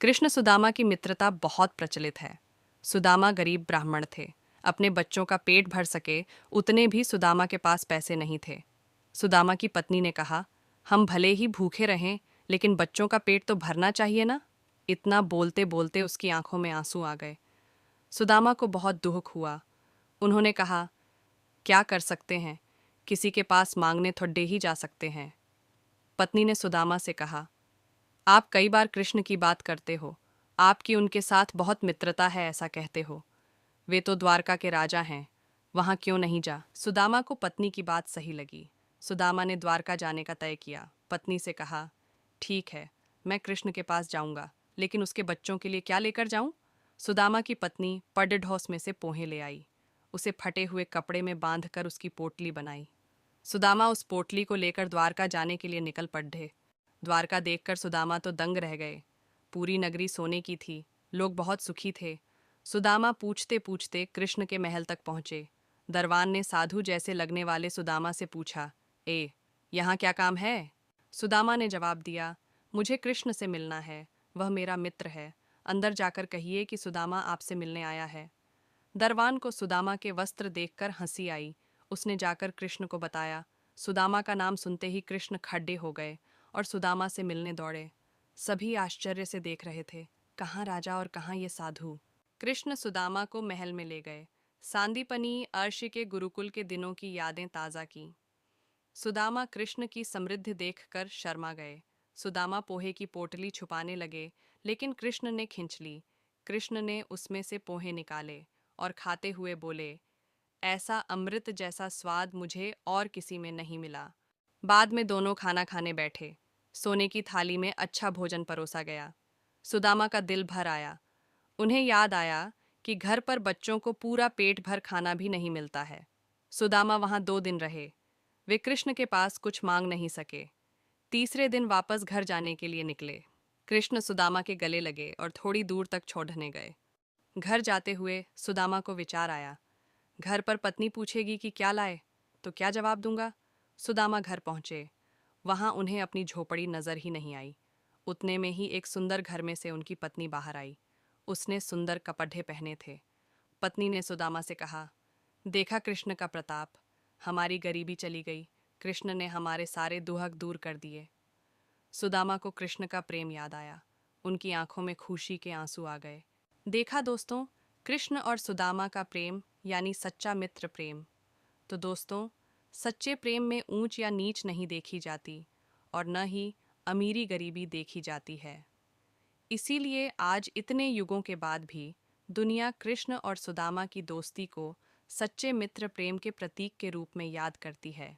कृष्ण सुदामा की मित्रता बहुत प्रचलित है। सुदामा गरीब ब्राह्मण थे। अपने बच्चों का पेट भर सके उतने भी सुदामा के पास पैसे नहीं थे। सुदामा की पत्नी ने कहा, हम भले ही भूखे रहें, लेकिन बच्चों का पेट तो भरना चाहिए ना। इतना बोलते बोलते उसकी आंखों में आंसू आ गए। सुदामा को बहुत दुख हुआ। उन्होंने कहा, क्या कर सकते हैं, किसी के पास मांगने थोड़े ही जा सकते हैं। पत्नी ने सुदामा से कहा, आप कई बार कृष्ण की बात करते हो, आपकी उनके साथ बहुत मित्रता है ऐसा कहते हो। वे तो द्वारका के राजा हैं, वहां क्यों नहीं जा। सुदामा को पत्नी की बात सही लगी। सुदामा ने द्वारका जाने का तय किया। पत्नी से कहा, ठीक है, मैं कृष्ण के पास जाऊंगा, लेकिन उसके बच्चों के लिए क्या लेकर जाऊं। सुदामा की पत्नी पडढौस में से पोहे ले आई। उसे फटे हुए कपड़े में बांधकर उसकी पोटली बनाई। सुदामा उस पोटली को लेकर द्वारका जाने के लिए निकल पड़े। द्वारका देखकर सुदामा तो दंग रह गए। पूरी नगरी सोने की थी, लोग बहुत सुखी थे। सुदामा पूछते पूछते कृष्ण के महल तक पहुंचे। दरवान ने साधु जैसे लगने वाले सुदामा से पूछा, ए, यहाँ क्या काम है। सुदामा ने जवाब दिया, मुझे कृष्ण से मिलना है, वह मेरा मित्र है। अंदर जाकर कहिए कि सुदामा आपसे मिलने आया है। दरवान को सुदामा के वस्त्र देखकर हंसी आई। उसने जाकर कृष्ण को बताया। सुदामा का नाम सुनते ही कृष्ण खड्डे हो गए और सुदामा से मिलने दौड़े। सभी आश्चर्य से देख रहे थे, कहाँ राजा और कहाँ ये साधु। कृष्ण सुदामा को महल में ले गए। सांदीपनी अर्षि के गुरुकुल के दिनों की यादें ताज़ा की। सुदामा कृष्ण की समृद्धि देखकर शर्मा गए। सुदामा पोहे की पोटली छुपाने लगे, लेकिन कृष्ण ने खींच ली। कृष्ण ने उसमें से पोहे निकाले और खाते हुए बोले, ऐसा अमृत जैसा स्वाद मुझे और किसी में नहीं मिला। बाद में दोनों खाना खाने बैठे। सोने की थाली में अच्छा भोजन परोसा गया। सुदामा का दिल भर आया। उन्हें याद आया कि घर पर बच्चों को पूरा पेट भर खाना भी नहीं मिलता है। सुदामा वहां 2 दिन रहे। वे कृष्ण के पास कुछ मांग नहीं सके। तीसरे दिन वापस घर जाने के लिए निकले। कृष्ण सुदामा के गले लगे और थोड़ी दूर तक छोड़ने गए। घर जाते हुए सुदामा को विचार आया, घर पर पत्नी पूछेगी कि क्या लाए, तो क्या जवाब दूंगा। सुदामा घर पहुंचे। वहां उन्हें अपनी झोपड़ी नजर ही नहीं आई। उतने में ही एक सुंदर घर में से उनकी पत्नी बाहर आई। उसने सुंदर कपड़े पहने थे। पत्नी ने सुदामा से कहा, देखा कृष्ण का प्रताप, हमारी गरीबी चली गई। कृष्ण ने हमारे सारे दुहक दूर कर दिए। सुदामा को कृष्ण का प्रेम याद आया। उनकी आंखों में खुशी के आंसू आ गए। देखा दोस्तों, कृष्ण और सुदामा का प्रेम यानी सच्चा मित्र प्रेम। तो दोस्तों, सच्चे प्रेम में ऊंच या नीच नहीं देखी जाती और न ही अमीरी गरीबी देखी जाती है। इसीलिए आज इतने युगों के बाद भी दुनिया कृष्ण और सुदामा की दोस्ती को सच्चे मित्र प्रेम के प्रतीक के रूप में याद करती है।